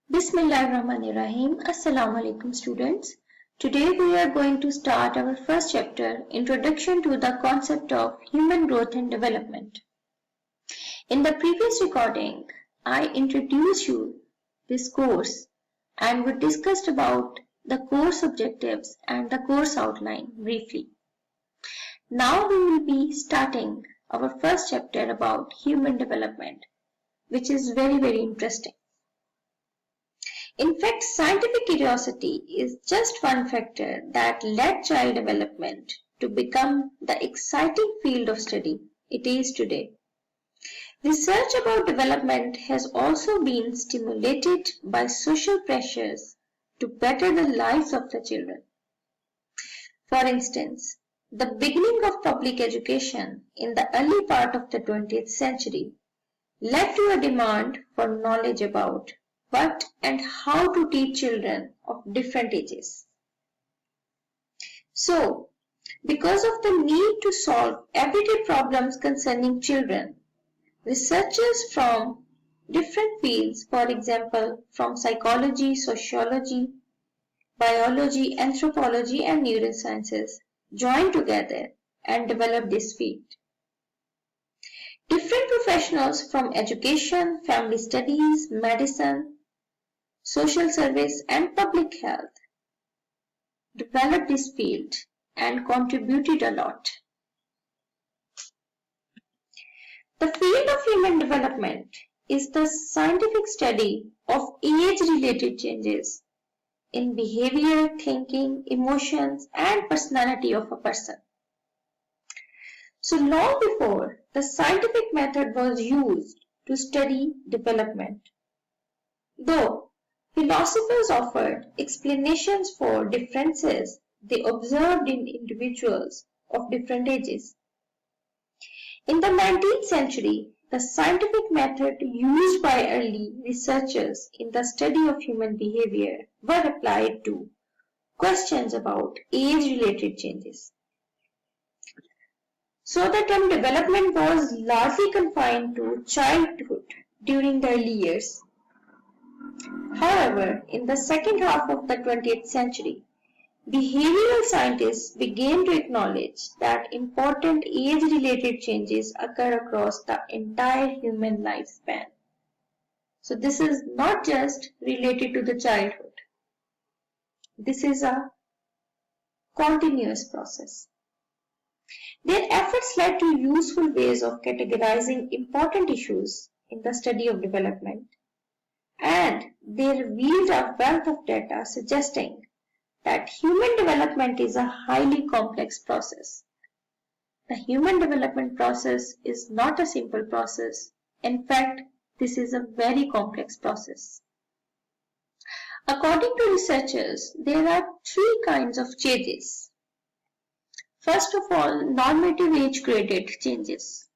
Bismillahirrahmanirrahim. Assalamu alaikum students. Today we are going to start our first chapter, Introduction to the Concept of Human Growth and Development. In the previous recording, I introduced you this course and we discussed about the course objectives and the course outline briefly. Now we will be starting our first chapter about human development, which is very interesting. In fact, scientific curiosity is just one factor that led child development to become the exciting field of study it is today. Research about development has also been stimulated by social pressures to better the lives of the children. For instance, the beginning of public education in the early part of the 20th century led to a demand for knowledge about what and how to teach children of different ages. So, because of the need to solve everyday problems concerning children, researchers from different fields, for example, from psychology, sociology, biology, anthropology, and neurosciences, joined together and developed this field. Different professionals from education, family studies, medicine, social service and public health developed this field and contributed a lot. The field of human development is the scientific study of age-related changes in behavior, thinking, emotions and personality of a person. So long before the scientific method was used to study development, though philosophers offered explanations for differences they observed in individuals of different ages. In the 19th century, the scientific method used by early researchers in the study of human behavior were applied to questions about age-related changes. So the term development was largely confined to childhood during the early years. However, in the second half of the 20th century, behavioral scientists began to acknowledge that important age-related changes occur across the entire human lifespan. So this is not just related to the childhood. This is a continuous process. Their efforts led to useful ways of categorizing important issues in the study of development, and they revealed a wealth of data suggesting that human development is a highly complex process. The human development process is not a simple process. In fact, this is a very complex process. According to researchers, there are three kinds of changes. First of all, normative age-graded changes.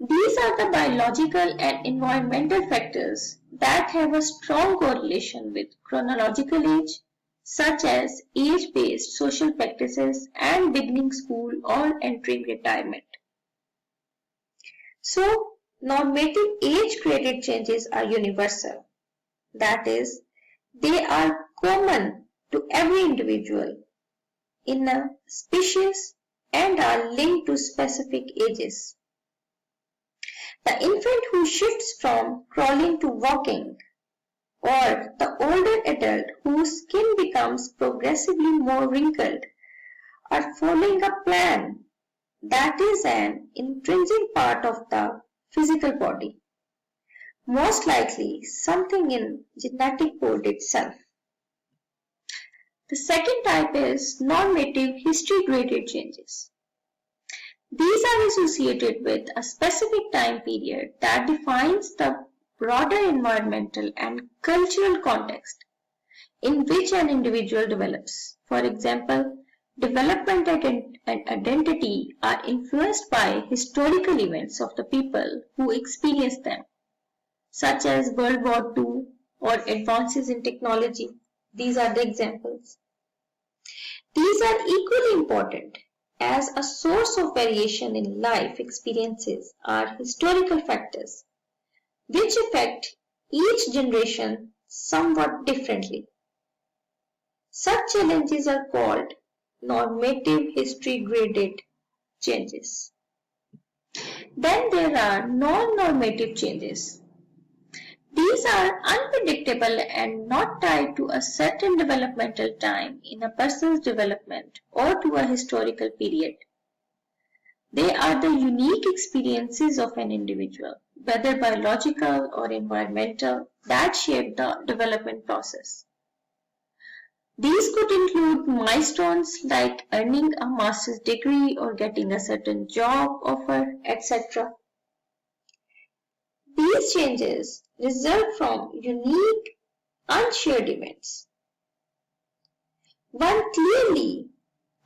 These are the biological and environmental factors that have a strong correlation with chronological age, such as age-based social practices and beginning school or entering retirement. So, normative age-graded changes are universal. That is, they are common to every individual in a species and are linked to specific ages. The infant who shifts from crawling to walking, or the older adult whose skin becomes progressively more wrinkled, are following a plan that is an intrinsic part of the physical body, most likely something in genetic code itself. The second type is normative history-graded changes. These are associated with a specific time period that defines the broader environmental and cultural context in which an individual develops. For example, development and identity are influenced by historical events of the people who experience them, such as World War II or advances in technology. These are the examples. These are equally important as a source of variation in life experiences are historical factors which affect each generation somewhat differently. Such challenges are called normative history graded changes. Then there are non-normative changes. These are unpredictable and not tied to a certain developmental time in a person's development or to a historical period. They are the unique experiences of an individual, whether biological or environmental, that shape the development process. These could include milestones like earning a master's degree or getting a certain job offer, etc. These changes result from unique, unshared events. One clearly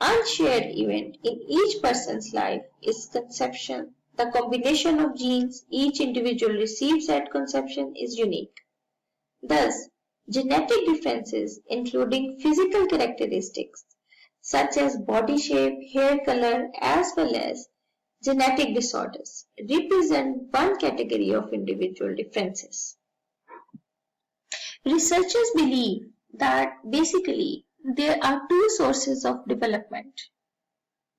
unshared event in each person's life is conception. The combination of genes each individual receives at conception is unique. Thus, genetic differences, including physical characteristics such as body shape, hair color, as well as genetic disorders, represent one category of individual differences. Researchers believe that basically there are two sources of development.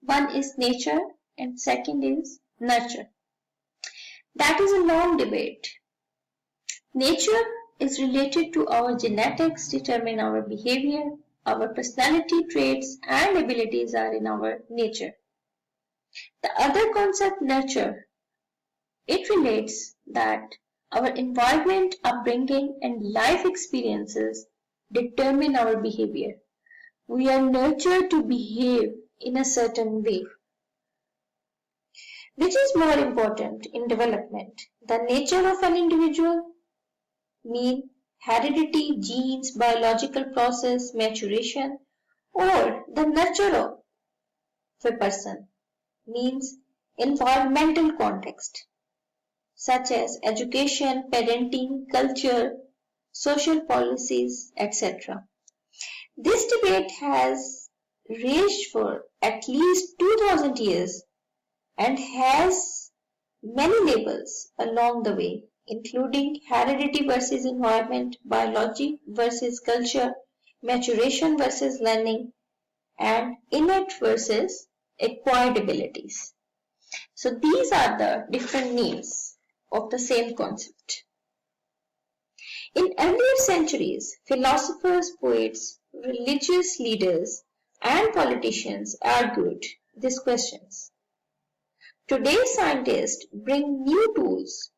One is nature and second is nurture. That is a long debate. Nature is related to our genetics, determine our behavior, our personality traits and abilities are in our nature. The other concept, nurture, it relates that our environment, upbringing and life experiences determine our behavior. We are nurtured to behave in a certain way. Which is more important in development? The nature of an individual, mean heredity, genes, biological process, maturation, or the nurture of a person, means environmental context, such as education, parenting, culture, social policies, etc. This debate has raged for at least 2000 years and has many labels along the way, including heredity versus environment, biology versus culture, maturation versus learning, and innate versus acquired abilities. So these are the different names of the same concept. In earlier centuries, philosophers, poets, religious leaders, and politicians argued these questions. Today, scientists bring new tools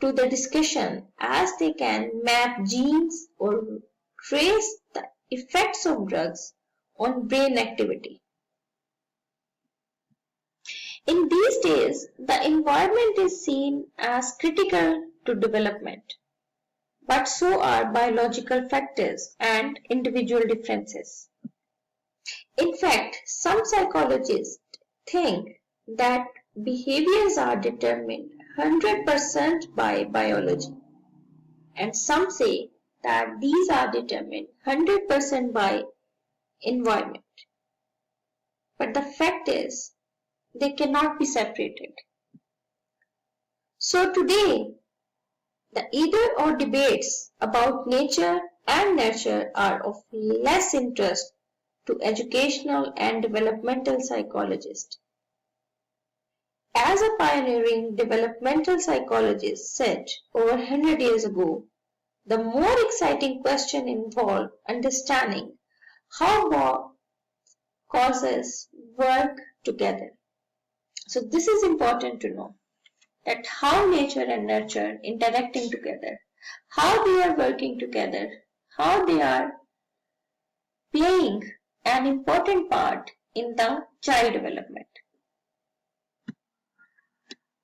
to the discussion as they can map genes or trace the effects of drugs on brain activity. In these days, the environment is seen as critical to development, but so are biological factors and individual differences. In fact, some psychologists think that behaviors are determined 100% by biology, and some say that these are determined 100% by environment. But the fact is, they cannot be separated. So today, the either or debates about nature and nurture are of less interest to educational and developmental psychologists. As a pioneering developmental psychologist said over 100 years ago, the more exciting question involved understanding how causes work together. So this is important to know, that how nature and nurture interacting together, how they are working together, how they are playing an important part in the child development.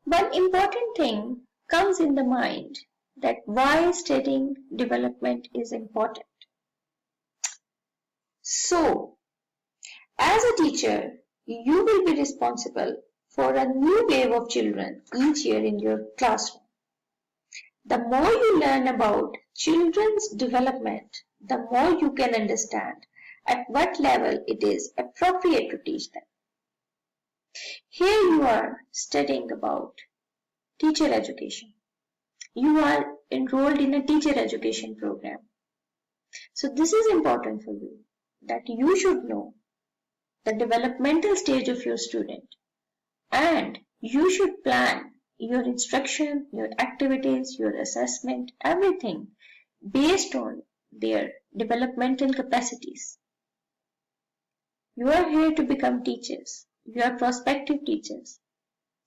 One important thing comes in the mind, that why studying development is important. So, as a teacher, you will be responsible for a new wave of children each year in your classroom. The more you learn about children's development, the more you can understand at what level it is appropriate to teach them. Here you are studying about teacher education. You are enrolled in a teacher education program. So this is important for you, that you should know the developmental stage of your student, and you should plan your instruction, your activities, your assessment, everything based on their developmental capacities. You are here to become teachers. You are prospective teachers.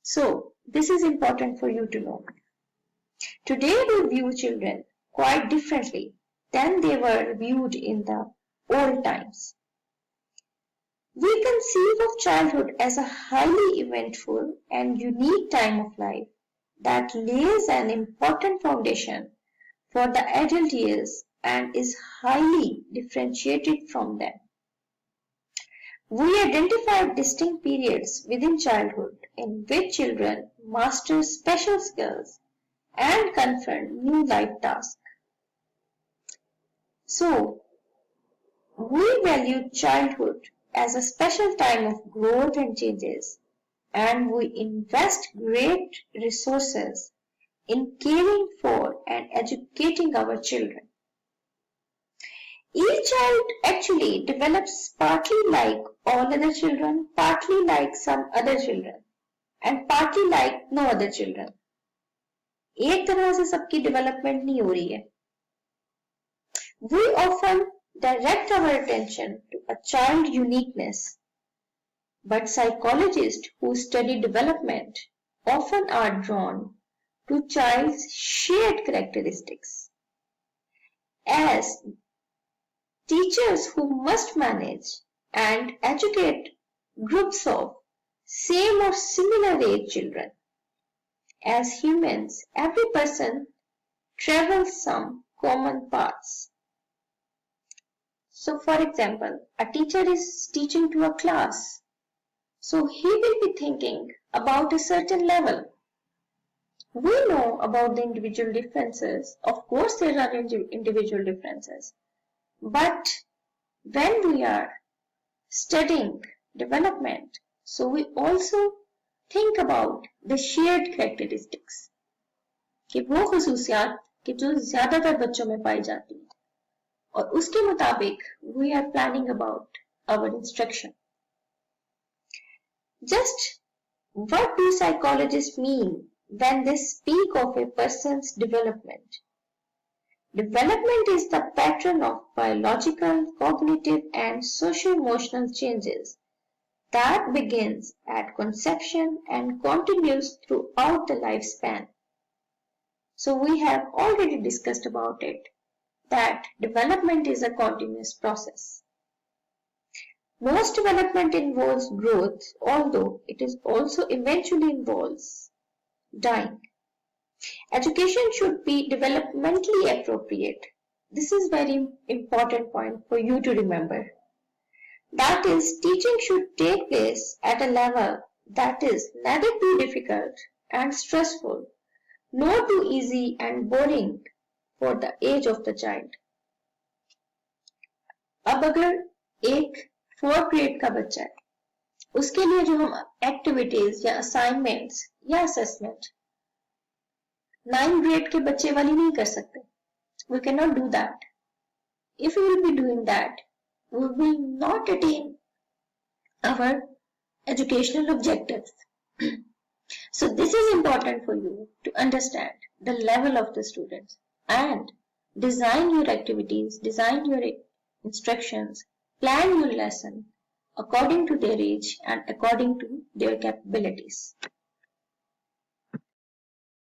So this is important for you to know. Today we view children quite differently than they were viewed in the old times. We conceive of childhood as a highly eventful and unique time of life that lays an important foundation for the adult years and is highly differentiated from them. We identify distinct periods within childhood in which children master special skills and confront new life tasks. So, we value childhood as a special time of growth and changes, and we invest great resources in caring for and educating our children. Each child actually develops partly like all other children, partly like some other children, and partly like no other children. एक तरह से सबकी development नहीं हो रही है. We often direct our attention to a child uniqueness, but psychologists who study development often are drawn to child's shared characteristics. As teachers who must manage and educate groups of same or similar age children. As humans, every person travels some common paths. So for example, a teacher is teaching to a class. So he will be thinking about a certain level. We know about the individual differences. Of course there are individual differences. But when we are studying development, so we also think about the shared characteristics, कि वो खुसूसियात कि जो ज़्यादातर बच्चों में पाई जाती हैं, और उसके मुताबिक we are planning about our instruction. Just what do psychologists mean when they speak of a person's development? Development is the pattern of biological, cognitive, and socio-emotional changes that begins at conception and continues throughout the lifespan. So we have already discussed about it, that development is a continuous process. Most development involves growth, although it is also eventually involves dying. Education should be developmentally appropriate. This is very important point for you to remember. That is, teaching should take place at a level that is neither too difficult and stressful, nor too easy and boring for the age of the child. अब अगर एक 4th grade का बच्चा है, उसके लिए जो हम एक्टिविटीज या असाइनमेंट्स या असेसमेंट 9th grade के बच्चे वाली नहीं कर सकते. We cannot do that. If we will be doing that, we will not attain our educational objectives. So this is important for you to understand the level of the students and design your activities, design your instructions, plan your lesson according to their age and according to their capabilities.